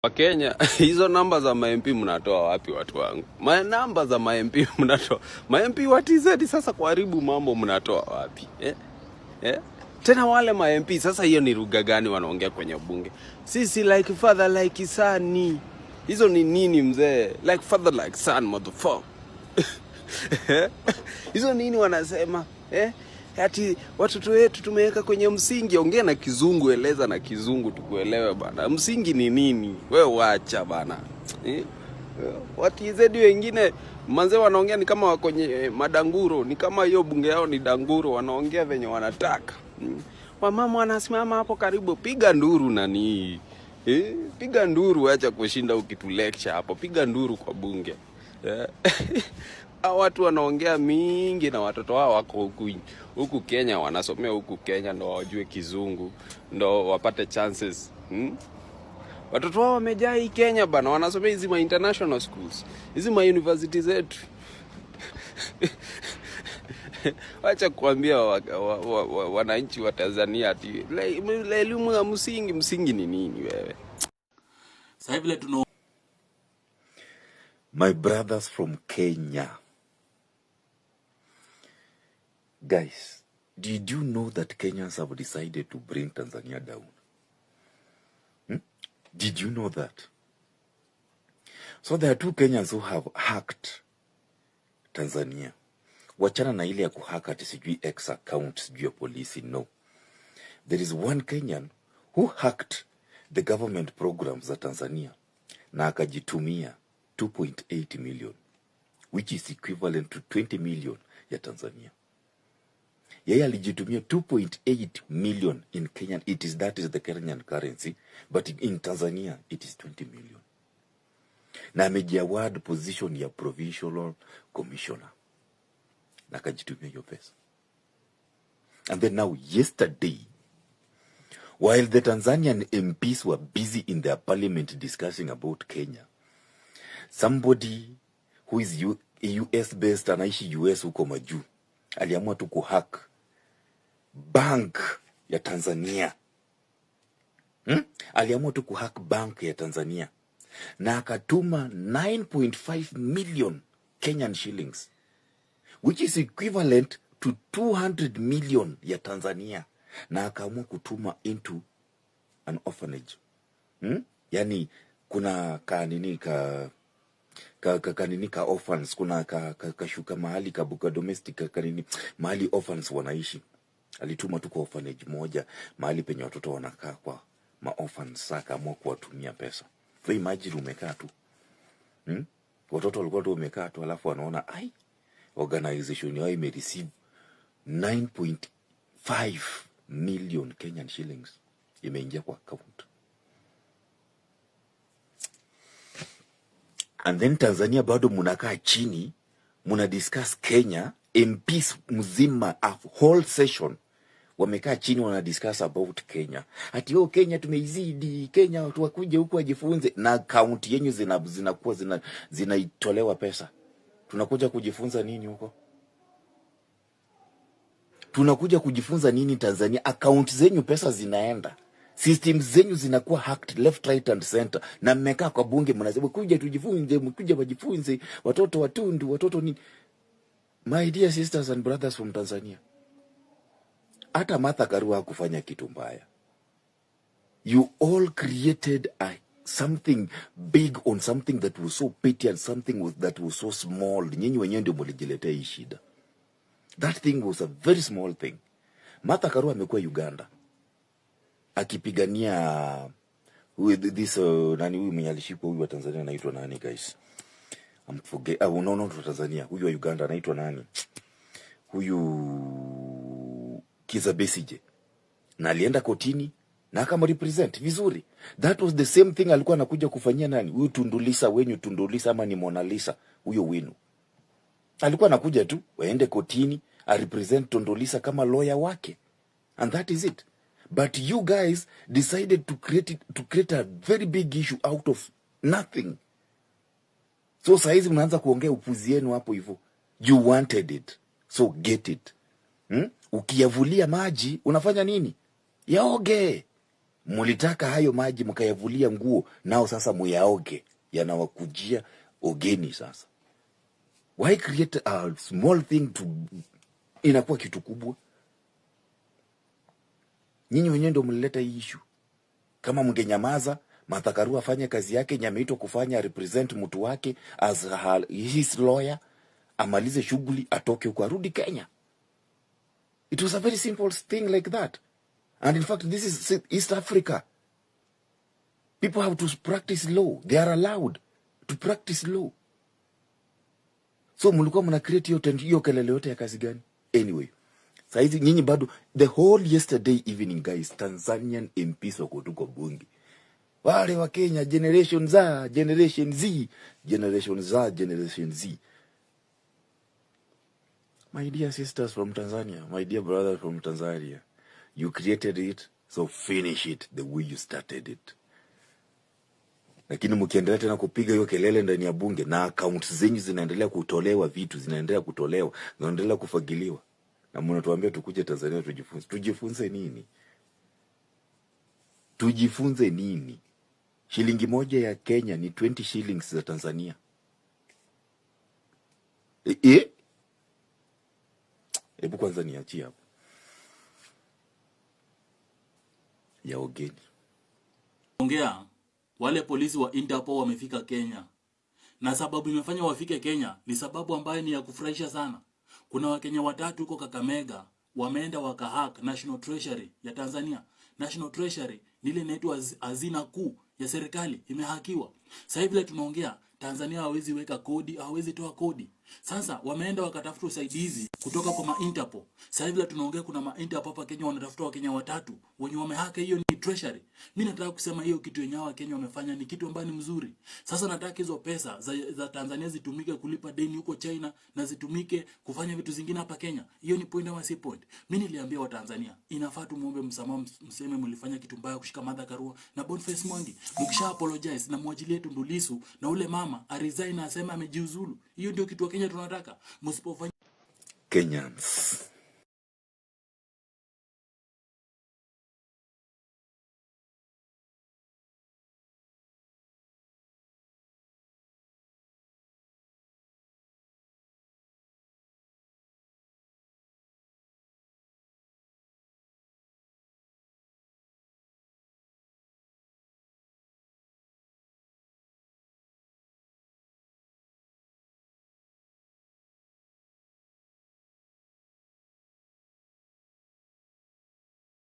Wa Kenya, hizo namba za ma-MP mnatoa wapi watu wangu? Namba za ma-MP mnatoa. Ma-MP wa TZ sasa kuharibu mambo mnatoa wapi? Tena wale ma-MP sasa hiyo ni lugha gani wanaongea kwenye bunge? Sisi like father like son. Hizo ni nini mzee? Like father like son motherfucker. Hizo nini wanasema? Ati watoto wetu tumeweka kwenye msingi. Ongea na Kizungu, eleza na Kizungu tukuelewe bana. Msingi ni nini? Wewe waacha bana. Watizedi wengine manze wanaongea ni kama wako kwenye madanguro, ni kama hiyo bunge yao ni danguro, wanaongea venye wanataka. Wamama wanasimama hapo karibu, piga nduru nani? Piga nduru, acha kushinda ukitu lecture hapo. Piga nduru kwa bunge. Watu wanaongea mingi na watoto wao wako huku Kenya, wanasomea huku Kenya ndo wajue Kizungu, ndo wapate chances. Watoto wao wamejaa hii Kenya bana, wanasomea hizi ma international schools, hizi ma universities zetu. Wacha kuambia wananchi wa Tanzania ati elimu ya msingi ni nini wewe? Sasa hivi tuno my brothers from Kenya. Guys, did you know that Kenyans have decided to bring Tanzania down? Did you know that? So there are two Kenyans who have hacked Tanzania. Wachana na ile ya kuhack ati sijui X account, sijui ya polisi, no. There is one Kenyan who hacked the government programs za Tanzania na akajitumia 2.8 million, which is equivalent to 20 million ya Tanzania. Yeye alijitumia 2.8 million in Kenyan, that is the Kenyan currency, but in Tanzania it is 20 million. Na amejiaward position ya provincial commissioner. Na akajitumia hiyo pesa. And then now yesterday, while the Tanzanian MPs were busy in their parliament discussing about Kenya, somebody who is US based, anaishi US huko majuu, aliamua tu kuhack bank ya Tanzania. Aliamua tu kuhack bank ya Tanzania na akatuma 9.5 million Kenyan shillings, which is equivalent to 200 million ya Tanzania, na akaamua kutuma into an orphanage. Yani kuna kanini ka orphans, kuna kashuka mahali kabuka domestic kanini mahali orphans wanaishi. Alituma tu kwa orphanage moja mahali penye watoto wanakaa kwa ma orphans, akaamua kuwatumia pesa. So imagine umekaa tu. Watoto walikuwa tu wamekaa tu, alafu wanaona organization yao imereceive 9.5 million Kenyan shillings imeingia kwa account. And then Tanzania bado munakaa chini, muna discuss Kenya. MPs mzima a whole session wamekaa chini wana discuss about Kenya. Ati Kenya tumeizidi, Kenya watu wakuje huku wajifunze, na account yenyu zinakuwa zinaitolewa pesa. Tunakuja kujifunza nini huko? Tunakuja kujifunza nini Tanzania? Account zenyu pesa zinaenda. Systems zenyu zinakuwa hacked left, right and center. Na mmekaa kwa bunge mnasema kuja tujifunze, mkuja wajifunze, watoto watundu, watoto nini? My dear sisters and brothers from Tanzania, hata Martha Karua hakufanya kitu mbaya. You all created something big on something that was so petty and something that was so small. Nyinyi wenyewe ndio mlijiletea hii shida. That thing was a very small thing. Martha Karua amekuwa Uganda akipigania with this nani huyu mwenye alishikwa, huyu wa Tanzania anaitwa nani guys? No, Tanzania. Huyu wa Uganda anaitwa nani? Huyu Kizza Besigye. Na alienda kotini na kama represent vizuri. That was the same thing alikuwa anakuja kufanyia nani? Huyu Tundulisa wenyu, Tundulisa ama ni Mona Lisa, huyo wenu. Alikuwa anakuja tu waende kotini a represent Tundulisa kama lawyer wake. And that is it. But you guys decided to create a very big issue out of nothing. So saizi mnaanza kuongea upuzi yenu hapo hivyo. You wanted it, so get it. Ukiyavulia maji unafanya nini? Yaoge. Mulitaka hayo maji mkayavulia nguo, nao sasa muyaoge, yanawakujia ogeni sasa. Why create a small thing to inakuwa kitu kubwa? Nyinyi wenyewe ndio mlileta hii issue. Kama mngenyamaza, Martha Karua afanye kazi yake, Nyameito kufanya represent mtu wake as his lawyer, amalize shughuli, atoke huko arudi Kenya. It was a very simple thing like that. And in fact, this is East Africa. People have to practice law. They are allowed to practice law. So mulikuwa mna create hiyo kelele yote ya kazi gani? Anyway, saizi nyinyi bado, the whole yesterday evening guys, Tanzanian MPs wako tuko bunge. Wale wa Kenya Generation Z, Generation Z. My dear sisters from Tanzania, my dear brothers from Tanzania, you created it, so finish it the way you started it. Lakini mkiendelea tena kupiga hiyo kelele ndani ya bunge na accounts zenyu zinaendelea kutolewa, vitu zinaendelea kutolewa, zinaendelea kufagiliwa, na mnatuambia tukuje Tanzania tujifunze. Tujifunze nini? Tujifunze nini? Shilingi moja ya Kenya ni 20 shillings za Tanzania. Hebu kwanza niachie hapo ya ogeni. Ongea, wale polisi wa Interpol wamefika Kenya. Na sababu imefanya wafike Kenya ni sababu ambayo ni ya kufurahisha sana. Kuna Wakenya 3 huko Kakamega wameenda wakahack National Treasury ya Tanzania. National Treasury ni ile inaitwa hazina kuu ya serikali, imehakiwa. Sasa hivi tunaongea, Tanzania hawezi weka kodi, hawezi toa kodi. Sasa wameenda wakatafuta usaidizi kutoka kwa Interpol. Sasa hivi tunaongea, kuna Interpol hapa Kenya wanatafuta Wakenya 3 wenye wamehaka hiyo ni treasury. Mimi nataka kusema hiyo kitu yenyewe Wakenya wamefanya ni kitu ambacho ni mzuri. Sasa nataka hizo pesa za Tanzania zitumike kulipa deni huko China na zitumike kufanya vitu zingine hapa Kenya. Hiyo ni point ama si point? Mimi niliambia wa Tanzania, inafaa tumuombe msamaha, mseme mlifanya kitu mbaya kushika Martha Karua na Boniface Mwangi. Mkisha apologize na mwajilie Tundu Lissu na ule mama aresign na asema amejiuzulu. Hiyo ndio kitu wa Kenya tunataka. Msipofanya Kenyans,